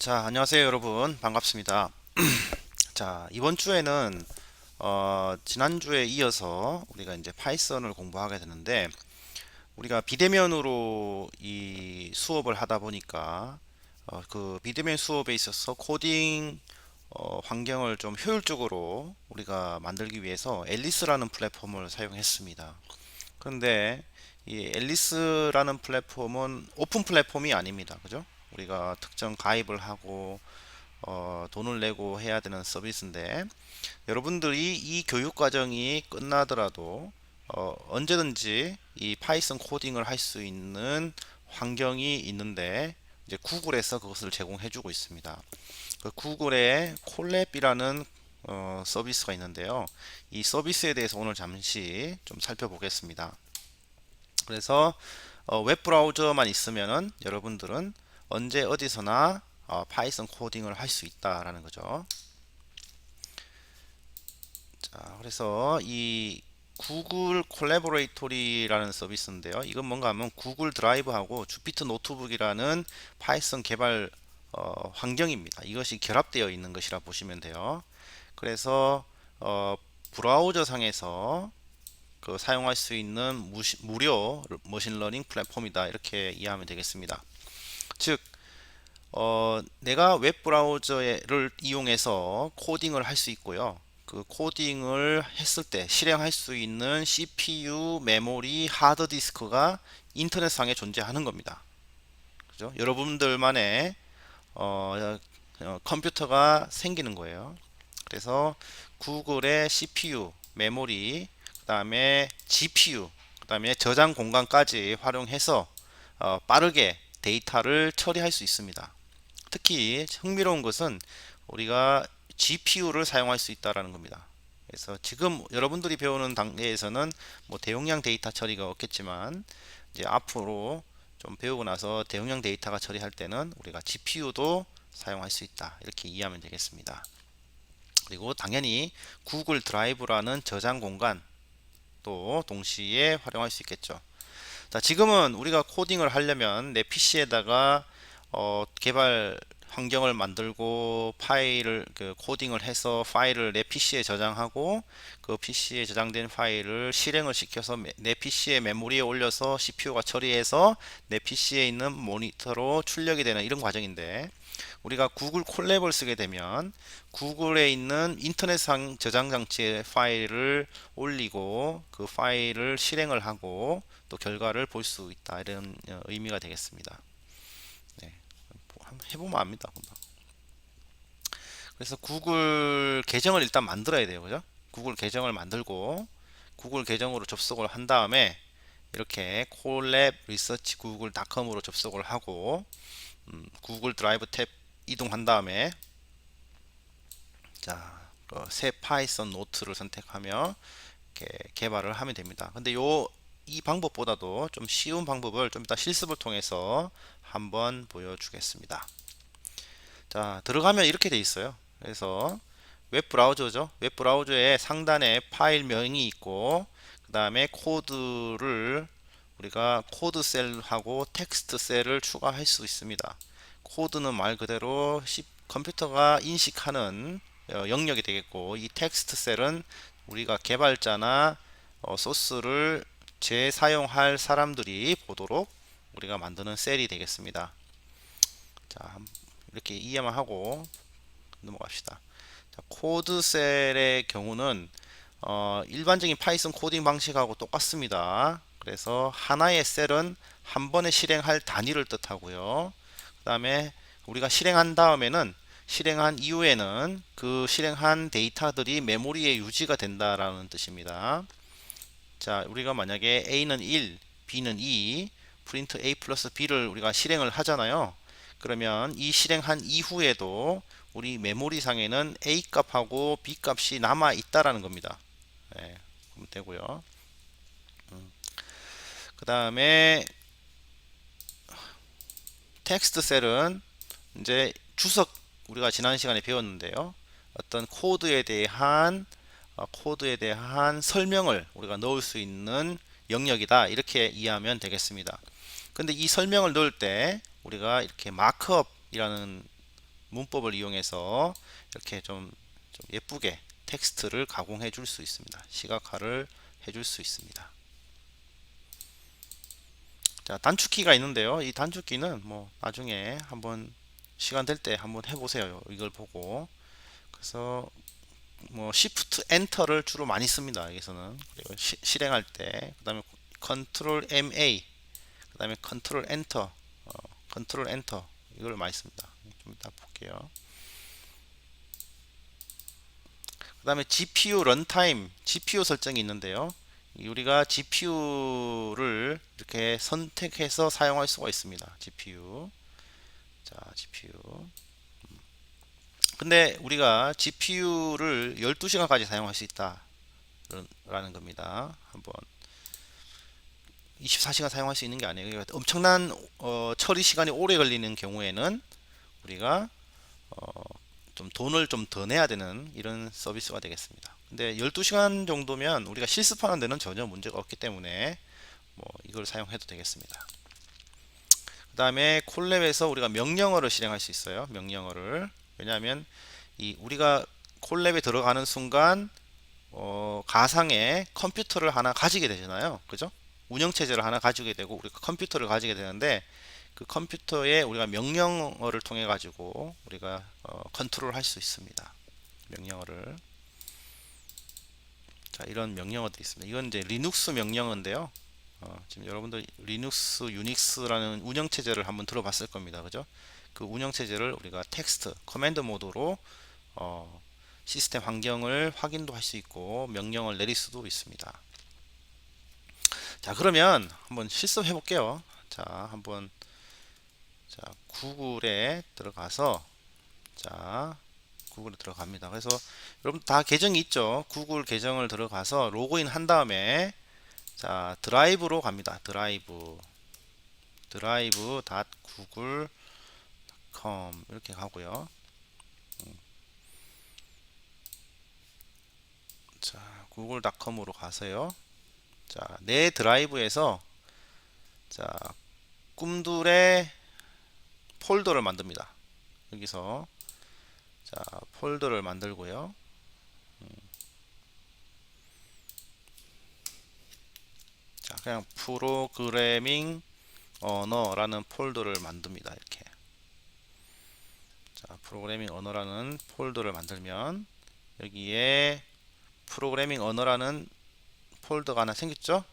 자, 안녕하세요, 여러분. 반갑습니다. 자, 이번 주에는 지난주에 이어서 우리가 이제 파이썬을 공부하게 되는데, 우리가 비대면으로 이 수업을 하다 보니까 그 비대면 수업에 있어서 코딩 환경을 좀 효율적으로 우리가 만들기 위해서 앨리스라는 플랫폼을 사용했습니다. 그런데 이 앨리스라는 플랫폼은 오픈 플랫폼이 아닙니다. 그죠? 우리가 특정 가입을 하고 돈을 내고 해야 되는 서비스인데, 여러분들이 이 교육 과정이 끝나더라도 언제든지 이 파이썬 코딩을 할 수 있는 환경이 있는데, 이제 구글에서 그것을 제공해 주고 있습니다. 그 구글의 콜랩이라는 서비스가 있는데요. 이 서비스에 대해서 오늘 잠시 좀 살펴보겠습니다. 그래서 웹 브라우저만 있으면은 여러분들은 언제 어디서나 파이썬 코딩을 할 수 있다라는 거죠. 자, 그래서 이 구글 콜라보레이토리라는 서비스인데요. 이건 뭔가 하면 구글 드라이브하고 주피터 노트북이라는 파이썬 개발 환경입니다. 이것이 결합되어 있는 것이라 보시면 돼요. 그래서 브라우저 상에서 그 사용할 수 있는 무료 머신러닝 플랫폼이다, 이렇게 이해하면 되겠습니다. 즉 내가 웹 브라우저를 이용해서 코딩을 할 수 있고요. 그 코딩을 했을 때 실행할 수 있는 CPU, 메모리, 하드디스크가 인터넷상에 존재하는 겁니다. 그죠? 여러분들만의 컴퓨터가 생기는 거예요. 그래서 구글의 CPU, 메모리, 그 다음에 GPU, 그 다음에 저장 공간까지 활용해서 빠르게 데이터를 처리할 수 있습니다. 특히 흥미로운 것은 우리가 GPU를 사용할 수 있다는 겁니다. 그래서 지금 여러분들이 배우는 단계에서는 뭐 대용량 데이터 처리가 없겠지만, 이제 앞으로 좀 배우고 나서 대용량 데이터가 처리할 때는 우리가 GPU도 사용할 수 있다, 이렇게 이해하면 되겠습니다. 그리고 당연히 구글 드라이브라는 저장 공간 또 동시에 활용할 수 있겠죠. 자, 지금은 우리가 코딩을 하려면 내 PC에다가 개발 환경을 만들고 파일을 코딩을 해서 파일을 내 PC에 저장하고, 그 PC에 저장된 파일을 실행을 시켜서 내 PC의 메모리에 올려서 CPU가 처리해서 내 PC에 있는 모니터로 출력이 되는 이런 과정인데, 우리가 구글 콜랩을 쓰게 되면 구글에 있는 인터넷상 저장 장치에 파일을 올리고 그 파일을 실행을 하고 또 결과를 볼 수 있다, 이런 의미가 되겠습니다. 네, 한번 해보면 압니다, 금방. 그래서 구글 계정을 일단 만들어야 돼요, 그죠? 구글 계정을 만들고 구글 계정으로 접속을 한 다음에 이렇게 콜랩 리서치 구글닷컴으로 접속을 하고, 구글 드라이브 탭 이동한 다음에, 자, 새 파이썬 노트를 선택하며 이렇게 개발을 하면 됩니다. 근데 이 방법보다도 좀 쉬운 방법을 좀 이따 실습을 통해서 한번 보여주겠습니다. 자, 들어가면 이렇게 돼 있어요. 그래서 웹 브라우저죠. 웹 브라우저에 상단에 파일명이 있고, 그 다음에 코드를 우리가 코드 셀하고 텍스트 셀을 추가할 수 있습니다. 코드는 말 그대로 컴퓨터가 인식하는 영역이 되겠고, 이 텍스트 셀은 우리가 개발자나 소스를 재사용할 사람들이 보도록 우리가 만드는 셀이 되겠습니다. 자, 이렇게 이해만 하고 넘어갑시다. 자, 코드 셀의 경우는 일반적인 파이썬 코딩 방식하고 똑같습니다. 그래서 하나의 셀은 한 번에 실행할 단위를 뜻하고요. 그 다음에 우리가 실행한 다음에는, 실행한 이후에는 그 실행한 데이터들이 메모리에 유지가 된다라는 뜻입니다. 자, 우리가 만약에 A는 1, B는 2, 프린트 A 플러스 B를 우리가 실행을 하잖아요. 그러면 이 실행한 이후에도 우리 메모리 상에는 A 값하고 B 값이 남아 있다라는 겁니다. 네, 그러면 되고요. 그 다음에 텍스트 셀은 이제 주석, 우리가 지난 시간에 배웠는데요. 어떤 코드에 대한 설명을 우리가 넣을 수 있는 영역이다, 이렇게 이해하면 되겠습니다. 근데 이 설명을 넣을 때 우리가 이렇게 마크업이라는 문법을 이용해서 이렇게 좀 예쁘게 텍스트를 가공해 줄 수 있습니다. 시각화를 해줄 수 있습니다. 자, 단축키가 있는데요. 이 단축키는 뭐 나중에 한번 시간 될 때 한번 해보세요. 이걸 보고. 그래서 뭐 Shift Enter를 주로 많이 씁니다. 여기서는. 그리고 실행할 때. 그 다음에 Ctrl MA, 그 다음에 Ctrl Enter, Ctrl Enter 이걸 많이 씁니다. 좀 이따 볼게요. 그 다음에 GPU 런타임, GPU 설정이 있는데요. 우리가 GPU를 이렇게 선택해서 사용할 수가 있습니다. GPU. 자, GPU. 근데 우리가 GPU를 12시간까지 사용할 수 있다. 라는 겁니다. 한번 24시간 사용할 수 있는 게 아니에요. 그러니까 엄청난 처리 시간이 오래 걸리는 경우에는 우리가 좀 돈을 좀 더 내야 되는 이런 서비스가 되겠습니다. 근데 12시간 정도면 우리가 실습하는 데는 전혀 문제가 없기 때문에 뭐 이걸 사용해도 되겠습니다. 그 다음에 콜랩에서 우리가 명령어를 실행할 수 있어요. 명령어를. 왜냐하면 이 우리가 콜랩에 들어가는 순간 가상의 컴퓨터를 하나 가지게 되잖아요. 그죠? 운영체제를 하나 가지게 되고 우리가 컴퓨터를 가지게 되는데 그 컴퓨터에 우리가 명령어를 통해 가지고 우리가 컨트롤 할 수 있습니다. 명령어를. 자, 이런 명령어들이 있습니다. 이건 이제 리눅스 명령어인데요. 지금 여러분들 리눅스, 유닉스라는 운영체제를 한번 들어봤을 겁니다. 그죠? 그 운영체제를 우리가 텍스트, 커맨드 모드로 시스템 환경을 확인도 할 수 있고 명령을 내릴 수도 있습니다. 자, 그러면 한번 실습해 볼게요. 자, 한번 자, 구글에 들어가서 자, 구글에 들어갑니다. 그래서 여러분 다 계정이 있죠. 구글 계정을 들어가서 로그인 한 다음에 자, 드라이브로 갑니다. 드라이브.google.com 이렇게 가고요. 자, google.com으로 가세요. 자, 내 드라이브에서 자, 꿈들의 폴더를 만듭니다. 여기서 자, 폴더를 만들고요. 자, 그냥 프로그래밍 언어라는 폴더를 만듭니다. 이렇게. 자, 프로그래밍 언어라는 폴더를 만들면 여기에 프로그래밍 언어라는 폴더가 하나 생겼죠?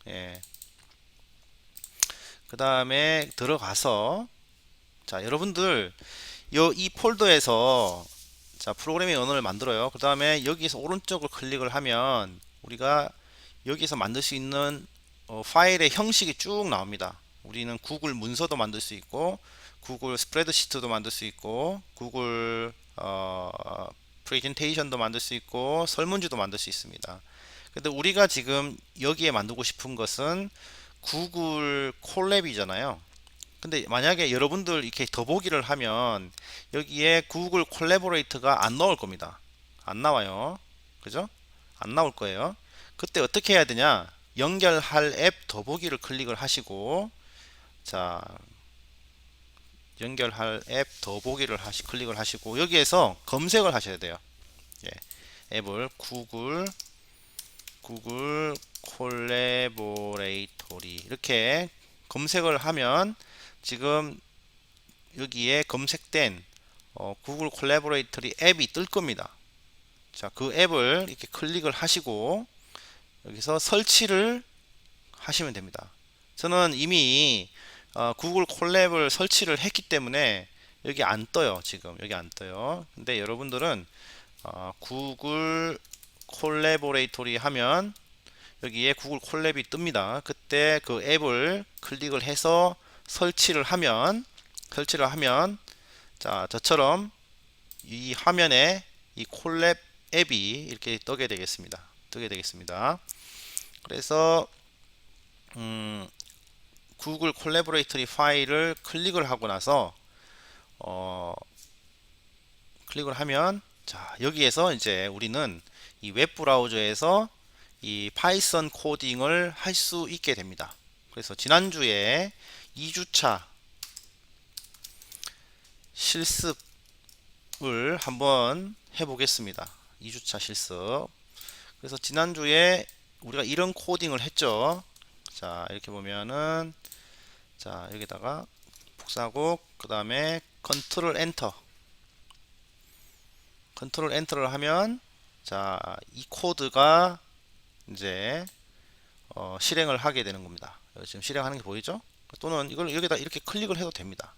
예. 그 다음에 들어가서 자, 여러분들 이 폴더에서 자, 프로그래밍 언어를 만들어요. 그 다음에 여기서 오른쪽을 클릭을 하면 우리가 여기서 만들 수 있는 파일의 형식이 쭉 나옵니다. 우리는 구글 문서도 만들 수 있고 구글 스프레드시트도 만들 수 있고 구글 프레젠테이션도 만들 수 있고 설문지도 만들 수 있습니다. 근데 우리가 지금 여기에 만들고 싶은 것은 구글 콜랩이잖아요. 근데 만약에 여러분들 이렇게 더보기를 하면 여기에 구글 콜라보레이터가 안 나올 겁니다. 안 나와요. 그죠? 안 나올 거예요. 그때 어떻게 해야 되냐? 연결할 앱 더보기를 클릭을 하시고 자, 연결할 앱 더보기를 클릭을 하시고 여기에서 검색을 하셔야 돼요. 예, 앱을 구글 콜라보레이터리 이렇게 검색을 하면 지금 여기에 검색된 구글 콜라보레이터리 앱이 뜰 겁니다. 자, 그 앱을 이렇게 클릭을 하시고 여기서 설치를 하시면 됩니다. 저는 이미 구글 콜랩을 설치를 했기 때문에 여기 안 떠요. 지금 여기 안 떠요. 근데 여러분들은 구글 콜라보레이터리 하면 여기에 구글 콜랩이 뜹니다. 그때 그 앱을 클릭을 해서 설치를 하면 자, 저처럼 이 화면에 이 콜랩 앱이 이렇게 뜨게 되겠습니다. 그래서 구글 콜라보레이터리 파일을 클릭을 하고 나서 클릭을 하면 자, 여기에서 이제 우리는 이 웹브라우저에서 이 파이썬 코딩을 할 수 있게 됩니다. 그래서 지난주에 2주차 실습 한번 해보겠습니다. 2주차 실습. 그래서 지난주에 우리가 이런 코딩을 했죠. 자, 이렇게 보면은, 자, 여기다가 복사하고, 그 다음에 컨트롤 엔터. 컨트롤 엔터를 하면, 자, 이 코드가 이제 실행을 하게 되는 겁니다. 지금 실행하는 게 보이죠? 또는 이걸 여기다 이렇게 클릭을 해도 됩니다.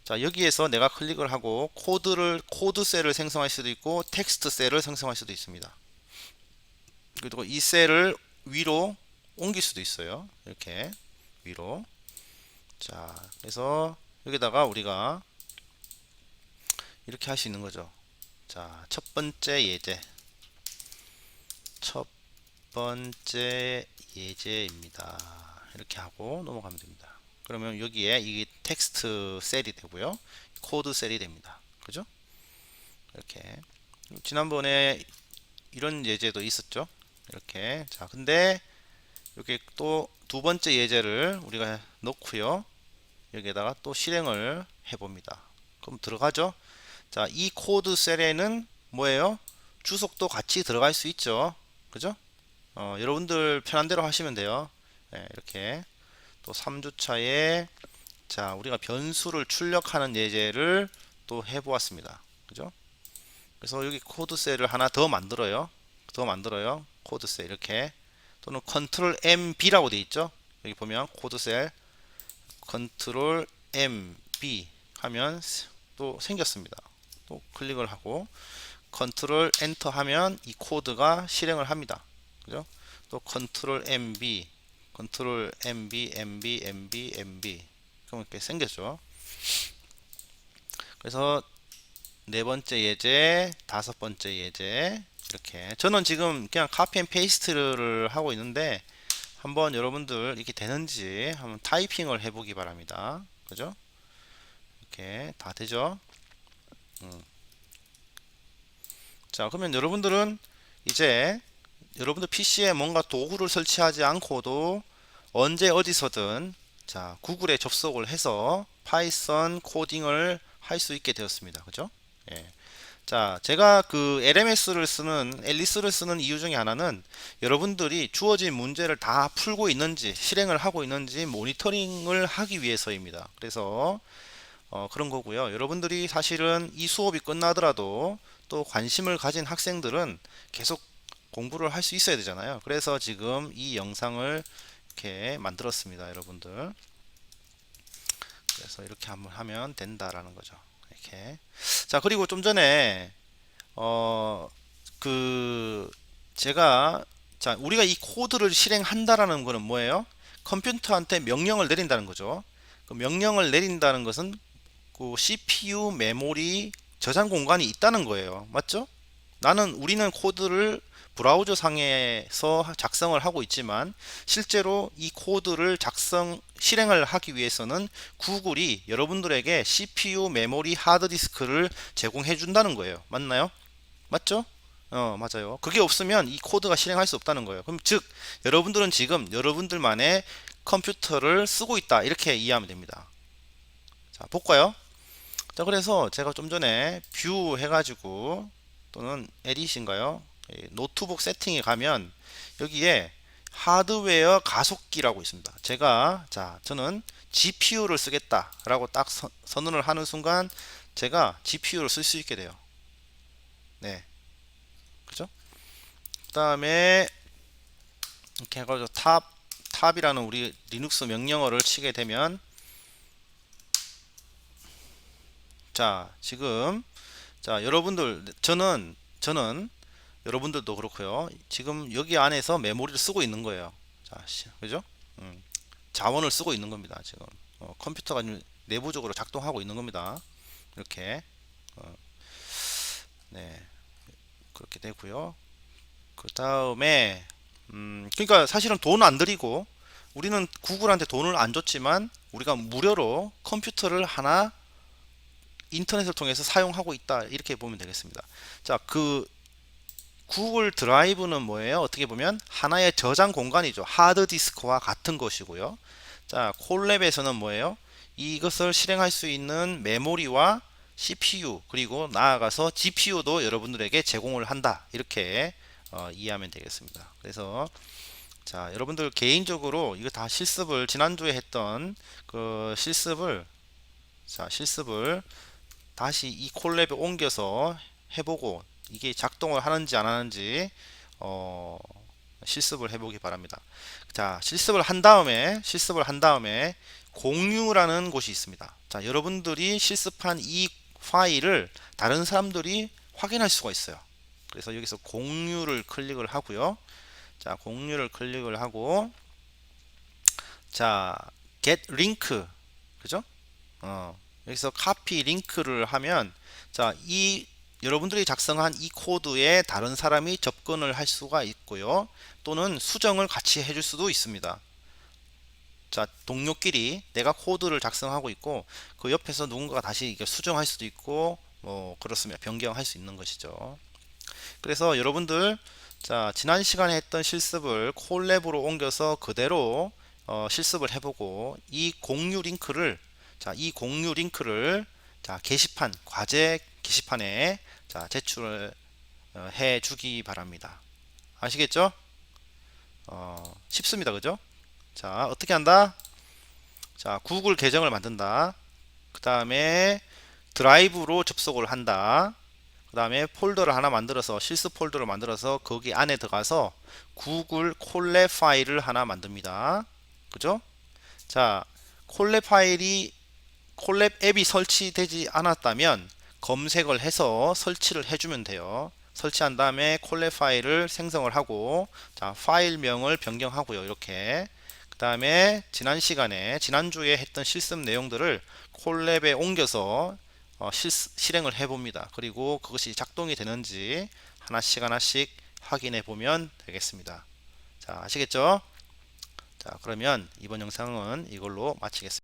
자, 여기에서 내가 클릭을 하고 코드 셀을 생성할 수도 있고 텍스트 셀을 생성할 수도 있습니다. 그리고 이 셀을 위로 옮길 수도 있어요. 이렇게 위로. 자, 그래서 여기다가 우리가 이렇게 할 수 있는 거죠. 자, 첫 번째 예제. 첫 번째 예제입니다. 이렇게 하고 넘어가면 됩니다. 그러면 여기에 이 텍스트 셀이 되고요. 코드 셀이 됩니다. 그죠? 이렇게. 지난번에 이런 예제도 있었죠. 이렇게. 자, 근데 여기 또 두 번째 예제를 우리가 넣고요. 여기에다가 또 실행을 해봅니다. 그럼 들어가죠. 자, 이 코드 셀에는 뭐예요? 주석도 같이 들어갈 수 있죠. 그죠? 여러분들 편한 대로 하시면 돼요. 네, 이렇게 또 3주차에 자, 우리가 변수를 출력하는 예제를 또 해보았습니다. 그죠? 그래서 여기 코드 셀을 하나 더 만들어요. 코드 셀 이렇게 또는 컨트롤 MB라고 되어 있죠. 여기 보면 코드 셀 컨트롤 MB 하면 또 생겼습니다. 또 클릭을 하고 컨트롤 엔터 하면 이 코드가 실행을 합니다. 그죠? 또 컨트롤 MB 컨트롤 MB 그럼 이렇게 생겼죠. 그래서 네 번째 예제, 다섯 번째 예제 이렇게 저는 지금 그냥 카피 앤 페이스트를 하고 있는데 한번 여러분들 이렇게 되는지 한번 타이핑을 해보기 바랍니다. 그죠? 이렇게 다 되죠? 자, 그러면 여러분들은 이제 여러분들 PC에 뭔가 도구를 설치하지 않고도 언제 어디서든 자, 구글에 접속을 해서 파이썬 코딩을 할 수 있게 되었습니다. 그죠? 예. 자, 제가 그 LMS를 쓰는, 앨리스를 쓰는 이유 중에 하나는 여러분들이 주어진 문제를 다 풀고 있는지, 실행을 하고 있는지 모니터링을 하기 위해서입니다. 그래서 그런 거고요. 여러분들이 사실은 이 수업이 끝나더라도 또 관심을 가진 학생들은 계속 공부를 할 수 있어야 되잖아요. 그래서 지금 이 영상을 이렇게 만들었습니다, 여러분들. 그래서 이렇게 한번 하면 된다라는 거죠. 이렇게. 자, 그리고 좀 전에 그 제가 자, 우리가 이 코드를 실행한다라는 거는 뭐예요? 컴퓨터한테 명령을 내린다는 거죠. 그 명령을 내린다는 것은 그 CPU 메모리 저장 공간이 있다는 거예요. 맞죠? 우리는 코드를 브라우저 상에서 작성을 하고 있지만 실제로 이 코드를 실행을 하기 위해서는 구글이 여러분들에게 CPU 메모리 하드디스크를 제공해 준다는 거예요. 맞나요? 맞죠? 맞아요. 그게 없으면 이 코드가 실행할 수 없다는 거예요. 그럼 즉 여러분들은 지금 여러분들만의 컴퓨터를 쓰고 있다 이렇게 이해하면 됩니다. 자, 볼까요? 자, 그래서 제가 좀 전에 뷰 해가지고 또는 에디트인가요? 노트북 세팅에 가면 여기에 하드웨어 가속기라고 있습니다. 저는 GPU를 쓰겠다라고 딱 선언을 하는 순간 제가 GPU를 쓸 수 있게 돼요. 네, 그죠? 그 다음에 이렇게 해가지고 탑이라는 우리 리눅스 명령어를 치게 되면 자, 지금 자, 여러분들 저는 여러분들도 그렇고요. 지금 여기 안에서 메모리를 쓰고 있는 거예요. 자, 그죠? 자원을 쓰고 있는 겁니다. 지금 컴퓨터가 내부적으로 작동하고 있는 겁니다. 이렇게 네, 그렇게 되고요. 그 다음에 그러니까 사실은 돈 안 들이고 우리는 구글한테 돈을 안 줬지만 우리가 무료로 컴퓨터를 하나 인터넷을 통해서 사용하고 있다 이렇게 보면 되겠습니다. 자, 그 구글 드라이브는 뭐예요? 어떻게 보면 하나의 저장 공간이죠. 하드디스크와 같은 것이고요. 자, 콜랩에서는 뭐예요? 이것을 실행할 수 있는 메모리와 CPU 그리고 나아가서 GPU도 여러분들에게 제공을 한다. 이렇게 이해하면 되겠습니다. 그래서 자, 여러분들 개인적으로 이거 다 실습을 지난주에 했던 그 실습을 다시 이 콜랩에 옮겨서 해보고 이게 작동을 하는지 안 하는지 어, 실습을 해보기 바랍니다. 자, 실습을 한 다음에 공유라는 곳이 있습니다. 자, 여러분들이 실습한 이 파일을 다른 사람들이 확인할 수가 있어요. 그래서 여기서 공유를 클릭을 하고요. 자, 공유를 클릭을 하고 자, get link 그죠? 여기서 카피 링크를 하면 자, 이 여러분들이 작성한 이 코드에 다른 사람이 접근을 할 수가 있고요. 또는 수정을 같이 해줄 수도 있습니다. 자, 동료끼리 내가 코드를 작성하고 있고 그 옆에서 누군가가 다시 이게 수정할 수도 있고 뭐 그렇습니다. 변경할 수 있는 것이죠. 그래서 여러분들 자, 지난 시간에 했던 실습을 콜랩으로 옮겨서 그대로 실습을 해보고 이 공유 링크를 자, 과제 게시판에 자, 제출을 해 주기 바랍니다. 아시겠죠? 쉽습니다. 그죠? 자, 어떻게 한다? 자, 구글 계정을 만든다. 그 다음에 드라이브로 접속을 한다. 그 다음에 폴더를 하나 만들어서 실습 폴더를 만들어서 거기 안에 들어가서 구글 콜랩 파일을 하나 만듭니다. 그죠? 자, 콜랩 앱이 설치되지 않았다면 검색을 해서 설치를 해주면 돼요. 설치한 다음에 콜랩 파일을 생성을 하고 자, 파일명을 변경하고요. 이렇게 그 다음에 지난주에 했던 실습 내용들을 콜랩에 옮겨서 실행을 해봅니다. 그리고 그것이 작동이 되는지 하나씩 확인해 보면 되겠습니다. 자, 아시겠죠? 자, 그러면 이번 영상은 이걸로 마치겠습니다.